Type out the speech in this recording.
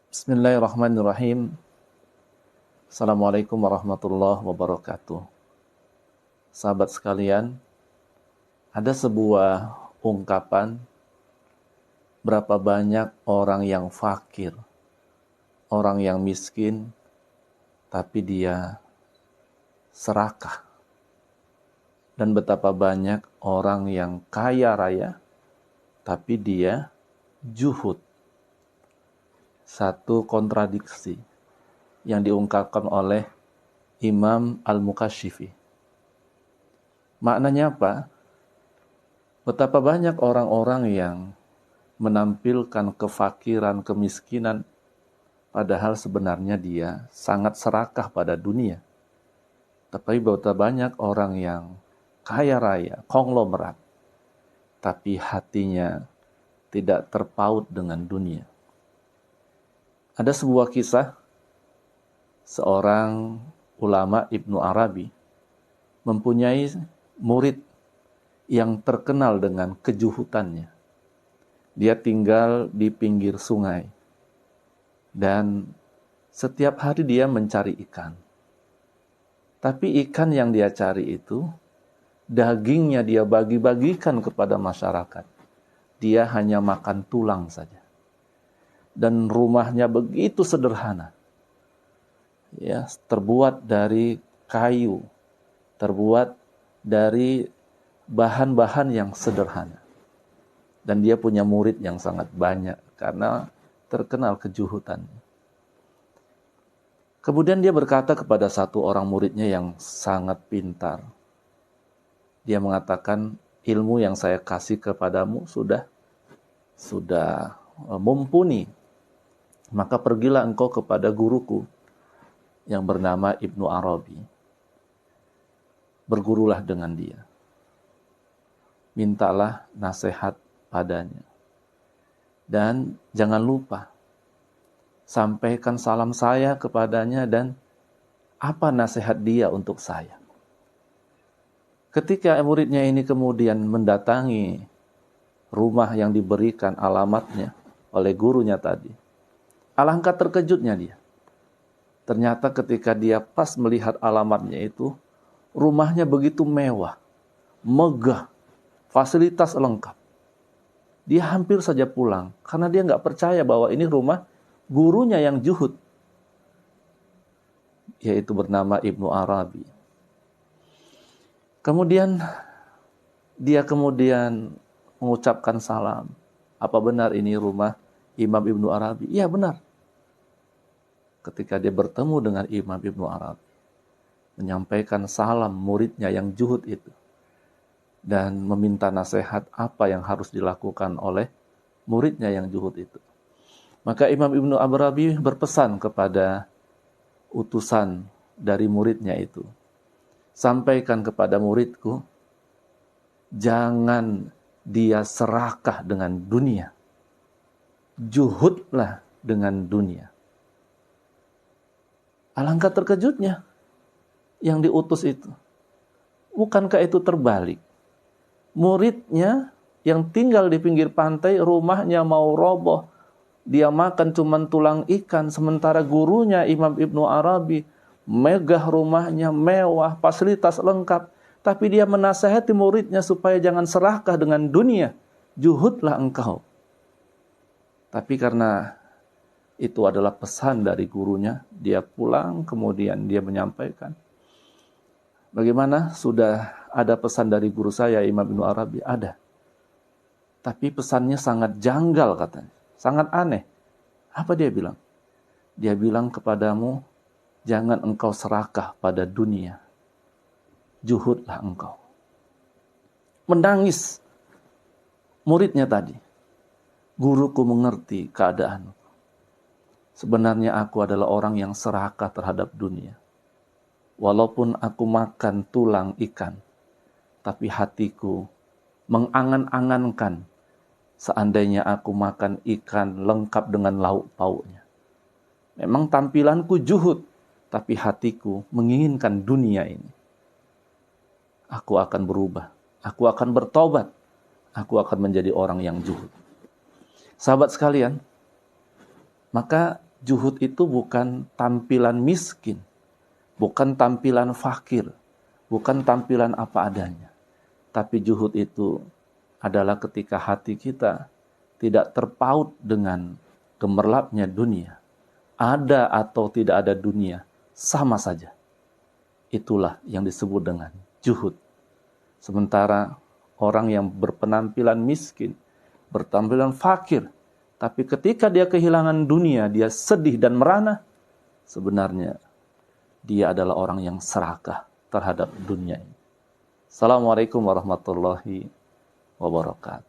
Bismillahirrahmanirrahim. Assalamualaikum warahmatullahi wabarakatuh. Sahabat sekalian, ada sebuah ungkapan, berapa banyak orang yang fakir, orang yang miskin, tapi dia serakah. Dan betapa banyak orang yang kaya raya, tapi dia juhud. Satu kontradiksi yang diungkapkan oleh Imam Al-Muqashifi. Maknanya apa? Betapa banyak orang-orang yang menampilkan kefakiran, kemiskinan, padahal sebenarnya dia sangat serakah pada dunia. Tapi betapa banyak orang yang kaya raya, konglomerat, tapi hatinya tidak terpaut dengan dunia. Ada sebuah kisah, seorang ulama Ibnu Arabi mempunyai murid yang terkenal dengan kejuhutannya. Dia tinggal di pinggir sungai dan setiap hari dia mencari ikan. Tapi ikan yang dia cari itu, dagingnya dia bagi-bagikan kepada masyarakat. Dia hanya makan tulang saja. Dan rumahnya begitu sederhana. Ya, terbuat dari kayu, terbuat dari bahan-bahan yang sederhana. Dan dia punya murid yang sangat banyak karena terkenal kejuhutannya. Kemudian dia berkata kepada satu orang muridnya yang sangat pintar. Dia mengatakan, ilmu yang saya kasih kepadamu sudah mumpuni. Maka pergilah engkau kepada guruku yang bernama Ibnu Arabi. Bergurulah dengan dia. Mintalah nasihat padanya. Dan jangan lupa, sampaikan salam saya kepadanya dan apa nasihat dia untuk saya. Ketika muridnya ini kemudian mendatangi rumah yang diberikan alamatnya oleh gurunya tadi, alangkah terkejutnya dia. Ternyata ketika dia pas melihat alamatnya itu, rumahnya begitu mewah, megah, fasilitas lengkap. Dia hampir saja pulang, karena dia nggak percaya bahwa ini rumah gurunya yang juhud, yaitu bernama Ibnu Arabi. Kemudian dia mengucapkan salam. Apa benar ini rumah Imam Ibnu Arabi? Iya benar. Ketika dia bertemu dengan Imam Ibnu Arabi, menyampaikan salam muridnya yang juhud itu, dan meminta nasihat apa yang harus dilakukan oleh muridnya yang juhud itu. Maka Imam Ibnu Arabi berpesan kepada utusan dari muridnya itu, sampaikan kepada muridku, jangan dia serakah dengan dunia. Juhudlah dengan dunia. Alangkah terkejutnya yang diutus itu. Bukankah itu terbalik? Muridnya yang tinggal di pinggir pantai, rumahnya mau roboh. Dia makan cuma tulang ikan. Sementara gurunya Imam Ibnu Arabi, megah rumahnya, mewah, fasilitas lengkap. Tapi dia menasihati muridnya supaya jangan serakah dengan dunia. Juhudlah engkau. Tapi karena itu adalah pesan dari gurunya, dia pulang, kemudian dia menyampaikan. Bagaimana? Sudah ada pesan dari guru saya, Imam Ibnu Arabi? Ada. Tapi pesannya sangat janggal katanya. Sangat aneh. Apa dia bilang? Dia bilang kepadamu, jangan engkau serakah pada dunia. Juhudlah engkau. Menangis muridnya tadi. Guruku mengerti keadaanmu. Sebenarnya aku adalah orang yang serakah terhadap dunia. Walaupun aku makan tulang ikan, tapi hatiku mengangan-angankan seandainya aku makan ikan lengkap dengan lauk pauknya. Memang tampilanku juhud, tapi hatiku menginginkan dunia ini. Aku akan berubah, aku akan bertobat, aku akan menjadi orang yang juhud. Sahabat sekalian, maka Juhud itu bukan tampilan miskin, bukan tampilan fakir, bukan tampilan apa adanya. Tapi juhud itu adalah ketika hati kita tidak terpaut dengan gemerlapnya dunia. Ada atau tidak ada dunia, sama saja. Itulah yang disebut dengan juhud. Sementara orang yang berpenampilan miskin, bertampilan fakir, tapi ketika dia kehilangan dunia, dia sedih dan merana, sebenarnya dia adalah orang yang serakah terhadap dunia ini. Assalamualaikum warahmatullahi wabarakatuh.